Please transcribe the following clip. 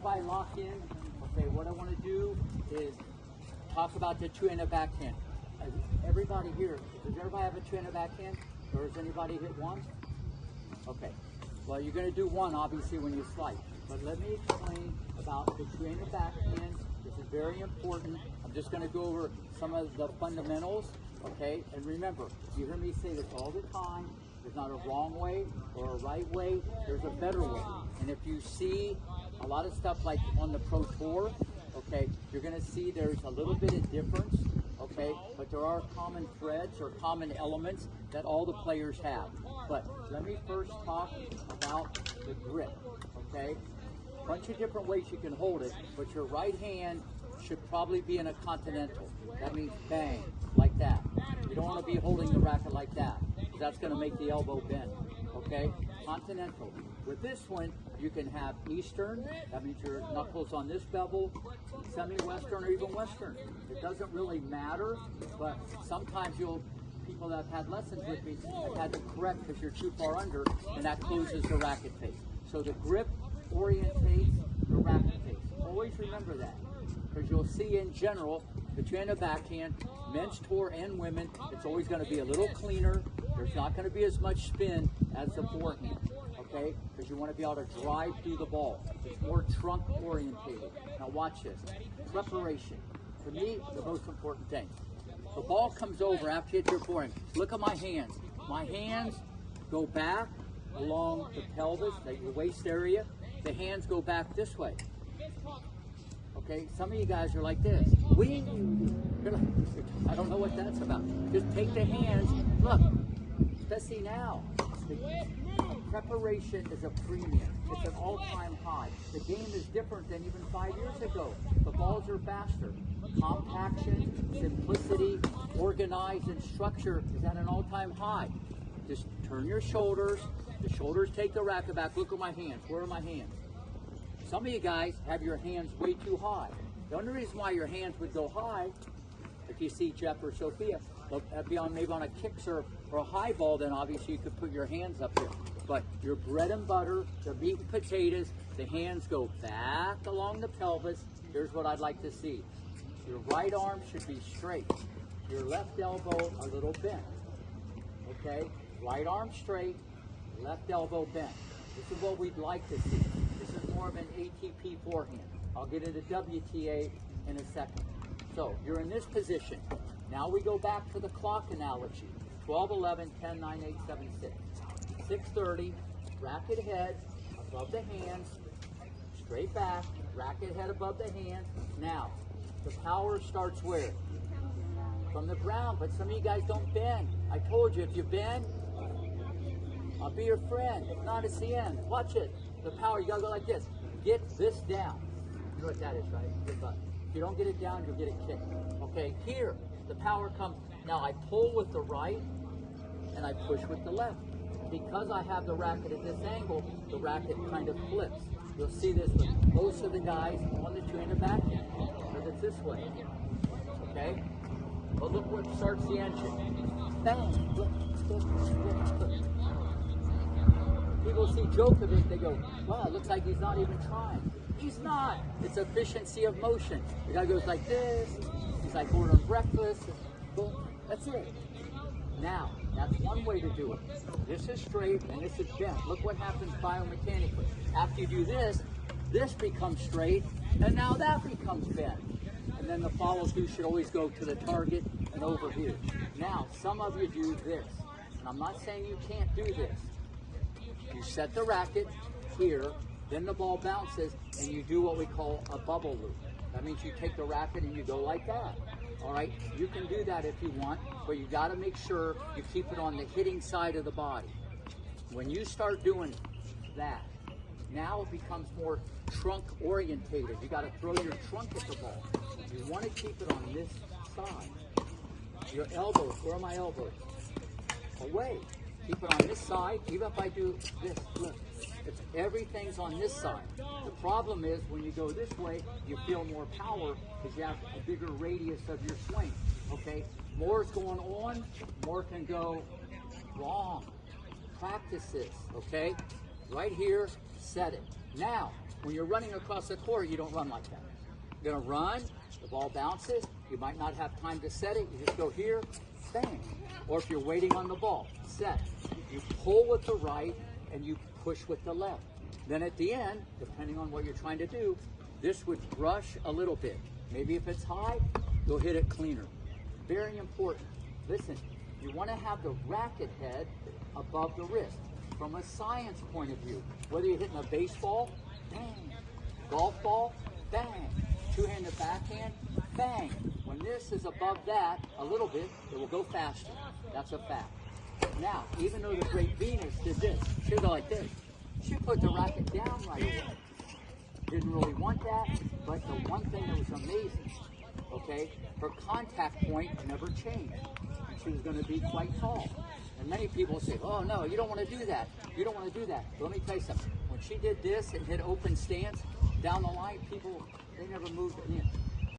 everybody lock in. Okay, what I want to do is talk about the two-handed backhand. Everybody here, does everybody have a two-handed backhand? Or has anybody hit one? Okay. Well, you're going to do one, obviously, when you slice. But let me explain about the two-handed backhand. This is very important. I'm just going to go over some of the fundamentals, okay? And remember, you hear me say this all the time. There's not a wrong way or a right way. There's a better way. And if you see a lot of stuff like on the Pro Tour, okay, you're going to see there's a little bit of difference, okay? But there are common threads or common elements that all the players have. But let me first talk about the grip, okay? A bunch of different ways you can hold it, but your right hand should probably be in a continental. That means bang, like that. You don't want to be holding the racket like that, because that's going to make the elbow bend, okay? Continental. With this one, you can have Eastern, that means your knuckles on this bevel, semi-Western, or even Western. It doesn't really matter, but sometimes people that have had lessons with me have had to correct because you're too far under, and that closes the racket face. So the grip orientates the racket face. Always remember that, because you'll see in general, the two-handed backhand, men's tour and women, it's always going to be a little cleaner. There's not going to be as much spin as the forehand, okay? Because you want to be able to drive through the ball. It's more trunk orientated. Now watch this. Preparation. To me, the most important thing. The ball comes over after you hit your forehand. Look at my hands. My hands go back along the pelvis, like your waist area. The hands go back this way. Okay, some of you guys are like this. I don't know what that's about. Just take the hands. Look, especially now. Preparation is a premium. It's an all-time high. The game is different than even 5 years ago. The balls are faster. Compaction, simplicity, organized, and structure is at an all-time high. Just turn your shoulders. The shoulders take the racket back. Look at my hands. Where are my hands? Some of you guys have your hands way too high. The only reason why your hands would go high, if you see Jeff or Sophia, that'd be maybe on a kick serve or a high ball, then obviously you could put your hands up here. But your bread and butter, the meat and potatoes, the hands go back along the pelvis. Here's what I'd like to see. Your right arm should be straight. Your left elbow a little bent. Okay? Right arm straight, left elbow bent. This is what we'd like to see. This is more of an ATP forehand. I'll get into WTA in a second. So you're in this position. Now we go back to the clock analogy. 12, 11, 10, 9, 8, 7, 6. 6:30, racket head above the hands, straight back, racket head above the hands. Now, the power starts where? From the ground, but some of you guys don't bend. I told you, if you bend, I'll be your friend. If not, it's the end. Watch it. The power, you gotta go like this. Get this down. You know what that is, right? Good butt. If you don't get it down, you'll get it kicked. Okay, here, the power comes. Now I pull with the right, and I push with the left. Because I have the racket at this angle, the racket kind of flips. You'll see this with most of the guys on the two-handed backhand, because it's this way. Okay? But look what starts the engine. Bang! Look, look, look, look. People see Djokovic, they go, wow, it looks like he's not even trying. He's not. It's efficiency of motion. The guy goes like this. He's like ordering breakfast. Boom. That's it. Now, that's one way to do it. This is straight and this is bent. Look what happens biomechanically. After you do this, this becomes straight, and now that becomes bent. And then the follow-through should always go to the target and over here. Now, some of you do this. And I'm not saying you can't do this. You set the racket here, then the ball bounces, and you do what we call a bubble loop. That means you take the racket and you go like that. All right, you can do that if you want, but you got to make sure you keep it on the hitting side of the body. When you start doing that, now it becomes more trunk orientated. You got to throw your trunk at the ball. You want to keep it on this side. Your elbows, where are my elbows? Away. Keep it on this side. Even if I do this, look, everything's on this side. The problem is when you go this way, you feel more power because you have a bigger radius of your swing. Okay, more is going on, more can go wrong. Practice this. Okay, right here, set it. Now, When you're running across the court, you don't run like that. You're gonna run, the ball bounces, you might not have time to set it, you just go here, bang. Or if you're waiting on the ball, set. You pull with the right and you push with the left. Then at the end, depending on what you're trying to do, this would brush a little bit. Maybe if it's high, you'll hit it cleaner. Very important. Listen, you want to have the racket head above the wrist. From a science point of view, whether you're hitting a baseball, bang. Golf ball, bang. Two-handed backhand, bang. When this is above that a little bit, it will go faster. That's a fact. Now, even though the great Venus did this, she'll go like this. She put the racket down right away. Didn't really want that, but the one thing that was amazing, okay, her contact point never changed. She was going to be quite tall. And many people say, oh no, you don't want to do that. You don't want to do that. But let me tell you something. When she did this and hit open stance, down the line, people, they never moved an inch.